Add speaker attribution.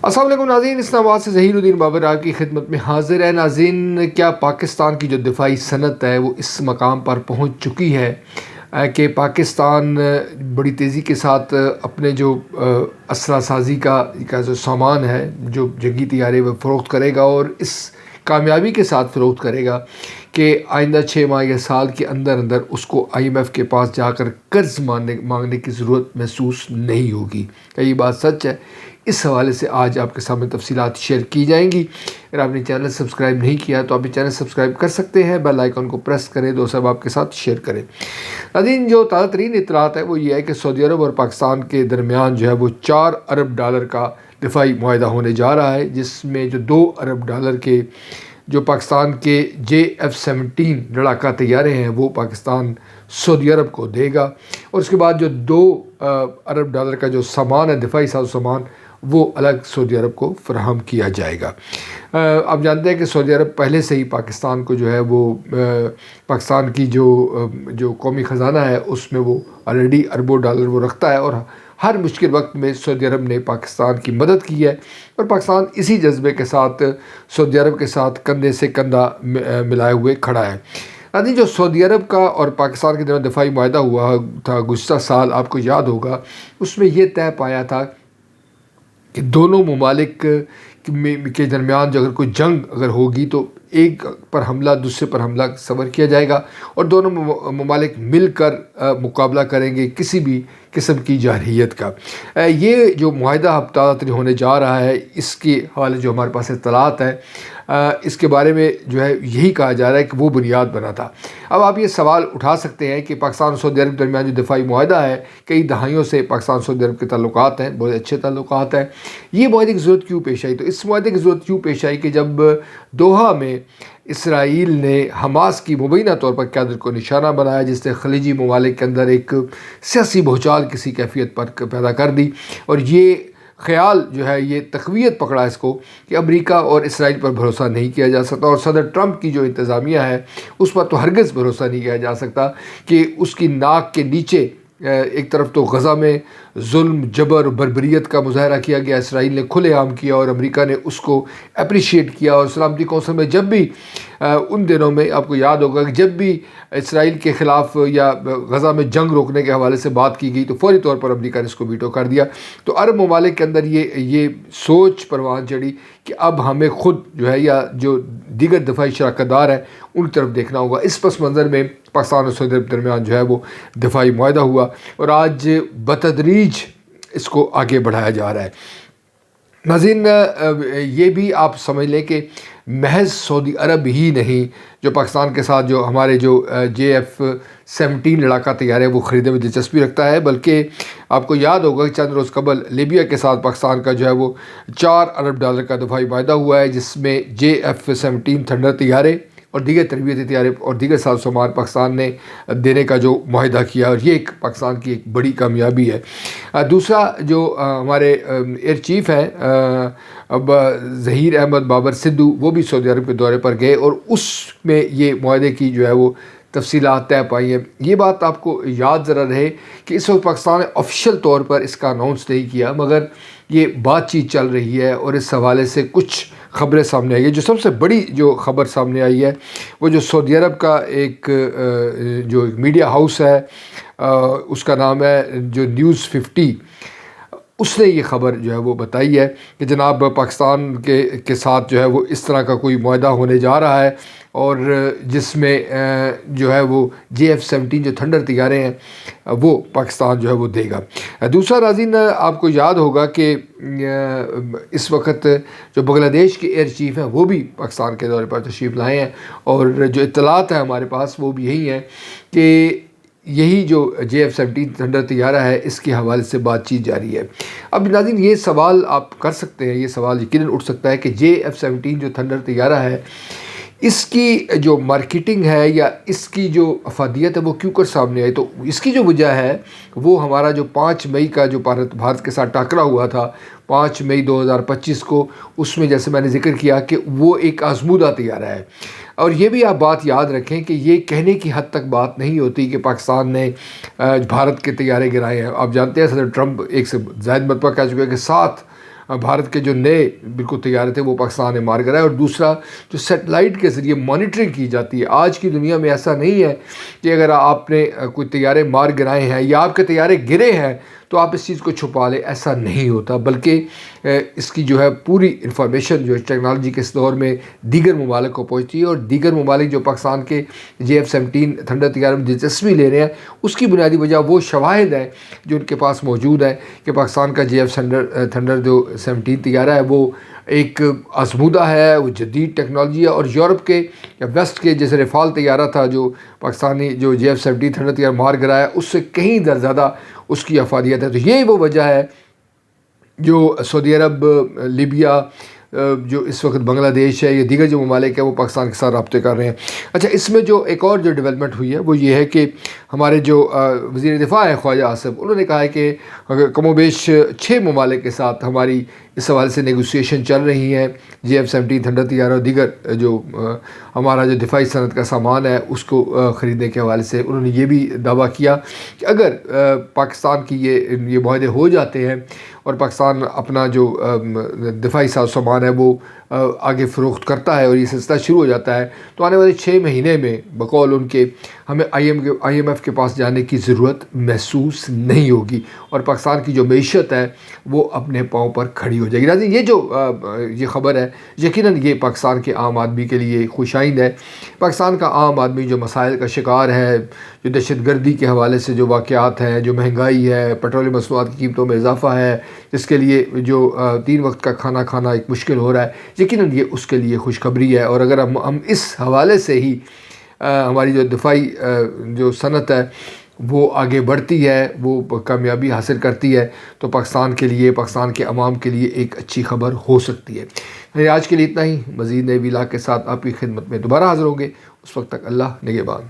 Speaker 1: السلام علیکم ناظرین، اسلام آباد سے ظہیر الدین بابر آپ کی خدمت میں حاضر ہے۔ ناظرین، کیا پاکستان کی جو دفاعی صنعت ہے وہ اس مقام پر پہنچ چکی ہے کہ پاکستان بڑی تیزی کے ساتھ اپنے جو اسلحہ سازی کا جو سامان ہے، جو جنگی طیارے وہ فروخت کرے گا، اور اس کامیابی کے ساتھ فروخت کرے گا کہ آئندہ 6 ماہ یا سال کے اندر اس کو IMF کے پاس جا کر قرض مانگنے کی ضرورت محسوس نہیں ہوگی؟ کیا یہ بات سچ ہے؟ اس حوالے سے آج آپ کے سامنے تفصیلات شیئر کی جائیں گی۔ اگر آپ نے چینل سبسکرائب نہیں کیا تو آپ چینل سبسکرائب کر سکتے ہیں، بیل آئیکن کو پریس کریں، دوستوں آپ کے ساتھ شیئر کریں۔ ناظرین، جو تازہ ترین اطلاعات ہے وہ یہ ہے کہ سعودی عرب اور پاکستان کے درمیان جو ہے وہ $4 ارب کا دفاعی معاہدہ ہونے جا رہا ہے، جس میں جو $2 ارب کے جو پاکستان کے JF-17 لڑاکا طیارے ہیں وہ پاکستان سعودی عرب کو دے گا، اور اس کے بعد جو $2 ارب کا جو سامان ہے، دفاعی ساز و سامان، وہ الگ سعودی عرب کو فراہم کیا جائے گا۔ آپ جانتے ہیں کہ سعودی عرب پہلے سے ہی پاکستان کو جو ہے وہ پاکستان کی جو قومی خزانہ ہے اس میں وہ آلریڈی اربوں ڈالر وہ رکھتا ہے، اور ہر مشکل وقت میں سعودی عرب نے پاکستان کی مدد کی ہے، اور پاکستان اسی جذبے کے ساتھ سعودی عرب کے ساتھ کندھے سے کندھا ملائے ہوئے کھڑا ہے۔ یعنی جو سعودی عرب کا اور پاکستان کے درمیان دفاعی معاہدہ ہوا تھا گزشتہ سال، آپ کو یاد ہوگا، اس میں یہ طے پایا تھا کہ دونوں ممالک کے درمیان جو اگر کوئی جنگ اگر ہوگی تو ایک پر حملہ دوسرے پر حملہ صبر کیا جائے گا، اور دونوں ممالک مل کر مقابلہ کریں گے کسی بھی قسم کی جارحیت کا۔ یہ جو معاہدہ اب تازہ ہونے جا رہا ہے، اس کے حوالے جو ہمارے پاس اطلاعات ہیں، اس کے بارے میں جو ہے یہی کہا جا رہا ہے کہ وہ بنیاد بنا تھا۔ اب آپ یہ سوال اٹھا سکتے ہیں کہ پاکستان اور سعودی عرب کے درمیان جو دفاعی معاہدہ ہے، کئی دہائیوں سے پاکستان سعودی عرب کے تعلقات ہیں، بہت اچھے تعلقات ہیں، یہ معاہدے کی ضرورت کیوں پیش آئی؟ تو اس معاہدے کی ضرورت کیوں پیش آئی کہ جب دوحہ میں اسرائیل نے حماس کی مبینہ طور پر قیادت کو نشانہ بنایا، جس نے خلیجی ممالک کے اندر ایک سیاسی بھوچال کسی کیفیت پر پیدا کر دی، اور یہ خیال جو ہے یہ تقویت پکڑا اس کو کہ امریکہ اور اسرائیل پر بھروسہ نہیں کیا جا سکتا، اور صدر ٹرمپ کی جو انتظامیہ ہے اس پر تو ہرگز بھروسہ نہیں کیا جا سکتا کہ اس کی ناک کے نیچے ایک طرف تو غزہ میں ظلم، جبر، بربریت کا مظاہرہ کیا گیا، اسرائیل نے کھلے عام کیا، اور امریکہ نے اس کو اپریشیٹ کیا، اور سلامتی کونسل میں جب بھی ان دنوں میں آپ کو یاد ہوگا کہ جب بھی اسرائیل کے خلاف یا غزہ میں جنگ روکنے کے حوالے سے بات کی گئی تو فوری طور پر امریکہ نے اس کو ویٹو کر دیا۔ تو عرب ممالک کے اندر یہ سوچ پروان چڑھی کہ اب ہمیں خود جو ہے یا جو دیگر دفاعی شراکت دار ہیں ان کی طرف دیکھنا ہوگا۔ اس پس منظر میں پاکستان اور سعودی عرب کے درمیان جو ہے وہ دفاعی معاہدہ ہوا، اور آج بتدریج اس کو آگے بڑھایا جا رہا ہے۔ ناظرین، یہ بھی آپ سمجھ لیں کہ محض سعودی عرب ہی نہیں جو پاکستان کے ساتھ جو ہمارے جو JF-17 لڑاکا طیارے وہ خریدنے میں دلچسپی رکھتا ہے، بلکہ آپ کو یاد ہوگا کہ چند روز قبل لیبیا کے ساتھ پاکستان کا جو ہے وہ $4 ارب کا دفاعی معاہدہ ہوا ہے، جس میں JF-17 تھنڈر طیارے اور دیگر تربیتی طیارے اور دیگر ساز و سامان پاکستان نے دینے کا جو معاہدہ کیا، اور یہ ایک پاکستان کی ایک بڑی کامیابی ہے۔ دوسرا جو ہمارے ایئر چیف ہیں ظہیر احمد بابر سدھو، وہ بھی سعودی عرب کے دورے پر گئے، اور اس میں یہ معاہدے کی جو ہے وہ تفصیلات طے پائی ہیں۔ یہ بات آپ کو یاد ذرا رہے کہ اس وقت پاکستان نے آفیشیل طور پر اس کا اناؤنس نہیں کیا، مگر یہ بات چیت چل رہی ہے، اور اس حوالے سے کچھ خبریں سامنے آئی ہے۔ جو سب سے بڑی جو خبر سامنے آئی ہے وہ جو سعودی عرب کا ایک جو میڈیا ہاؤس ہے، اس کا نام ہے جو نیوز 50، اس نے یہ خبر جو ہے وہ بتائی ہے کہ جناب پاکستان کے ساتھ جو ہے وہ اس طرح کا کوئی معاہدہ ہونے جا رہا ہے، اور جس میں جو ہے وہ JF-17 جو تھنڈر طیارے ہیں وہ پاکستان جو ہے وہ دے گا۔ دوسرا ناظرین، آپ کو یاد ہوگا کہ اس وقت جو بنگلہ دیش کے ایئر چیف ہیں وہ بھی پاکستان کے دورے پر تشریف لائے ہیں، اور جو اطلاعات ہیں ہمارے پاس وہ بھی یہی ہیں کہ یہی جو JF-17 تھنڈر طیارہ ہے اس کے حوالے سے بات چیت جاری ہے۔ اب ناظرین، یہ سوال آپ کر سکتے ہیں، یہ سوال یقیناً اٹھ سکتا ہے کہ JF-17 جو تھنڈر طیارہ ہے اس کی جو مارکیٹنگ ہے یا اس کی جو افادیت ہے وہ کیوں کر سامنے آئی؟ تو اس کی جو وجہ ہے وہ ہمارا جو 5 مئی کا جو بھارت کے ساتھ ٹاکرا ہوا تھا 5 مئی 2025 کو، اس میں جیسے میں نے ذکر کیا کہ وہ ایک آزمودہ طیارہ ہے، اور یہ بھی آپ بات یاد رکھیں کہ یہ کہنے کی حد تک بات نہیں ہوتی کہ پاکستان نے بھارت کے طیارے گرائے ہیں۔ آپ جانتے ہیں صدر ٹرمپ ایک سے زائد مرتبہ کہہ چکے ہیں کہ 7 بھارت کے جو نئے بالکل طیارے تھے وہ پاکستان نے مار گرائے، اور دوسرا جو سیٹلائٹ کے ذریعے مانیٹرنگ کی جاتی ہے۔ آج کی دنیا میں ایسا نہیں ہے کہ اگر آپ نے کوئی طیارے مار گرائے ہیں یا آپ کے طیارے گرے ہیں تو آپ اس چیز کو چھپا لیں، ایسا نہیں ہوتا، بلکہ اس کی جو ہے پوری انفارمیشن جو ٹیکنالوجی کے اس دور میں دیگر ممالک کو پہنچتی ہے، اور دیگر ممالک جو پاکستان کے JF-17 تھنڈر طیارے میں دلچسپی لے رہے ہیں، اس کی بنیادی وجہ وہ شواہد ہے جو ان کے پاس موجود ہے کہ پاکستان کا تھنڈر جو 17 طیارہ ہے وہ ایک آزمودہ ہے، وہ جدید ٹیکنالوجی ہے، اور یورپ کے یا ویسٹ کے جیسے رفال طیارہ تھا جو پاکستانی جو JF-17 تھنڈر طیارہ مار گرایا، اس سے کہیں زیادہ اس کی افادیت ہے۔ تو یہی وہ وجہ ہے جو سعودی عرب، لیبیا، جو اس وقت بنگلہ دیش ہے، یہ دیگر جو ممالک ہیں وہ پاکستان کے ساتھ رابطے کر رہے ہیں۔ اچھا، اس میں جو ایک اور جو ڈیولپمنٹ ہوئی ہے وہ یہ ہے کہ ہمارے جو وزیر دفاع ہے خواجہ آصف، انہوں نے کہا ہے کہ کم و بیش 6 ممالک کے ساتھ ہماری اس حوالے سے نیگوسیشن چل رہی ہیں، JF-17 تھنڈر طیارہ اور دیگر جو ہمارا جو دفاعی صنعت کا سامان ہے اس کو خریدنے کے حوالے سے انہوں نے یہ بھی دعویٰ کیا کہ اگر پاکستان کی یہ معاہدے ہو جاتے ہیں اور پاکستان اپنا جو دفاعی ساز و سامان ہے وہ آگے فروخت کرتا ہے اور یہ سلسلہ شروع ہو جاتا ہے، تو آنے والے 6 مہینے میں بقول ان کے ہمیں IMF کے پاس جانے کی ضرورت محسوس نہیں ہوگی، اور پاکستان کی جو معیشت ہے وہ اپنے پاؤں پر کھڑی ہو جائے گی۔ ناظرین، یہ خبر ہے یقیناً یہ پاکستان کے عام آدمی کے لیے خوش آئند ہے۔ پاکستان کا عام آدمی جو مسائل کا شکار ہے، جو دہشت گردی کے حوالے سے جو واقعات ہیں، جو مہنگائی ہے، پیٹرول مصنوعات کی قیمتوں میں اضافہ ہے، جس کے لیے جو 3 وقت کا کھانا کھانا ایک مشکل ہو رہا ہے، یقیناً یہ اس کے لیے خوشخبری ہے۔ اور اگر ہم اس حوالے سے ہی ہماری جو دفاعی جو صنعت ہے وہ آگے بڑھتی ہے، وہ کامیابی حاصل کرتی ہے، تو پاکستان کے لیے، پاکستان کے عوام کے لیے ایک اچھی خبر ہو سکتی ہے۔ آج کے لیے اتنا ہی، مزید نئے ویلاگ کے ساتھ آپ کی خدمت میں دوبارہ حاضر ہوں گے، اس وقت تک اللہ نگہبان۔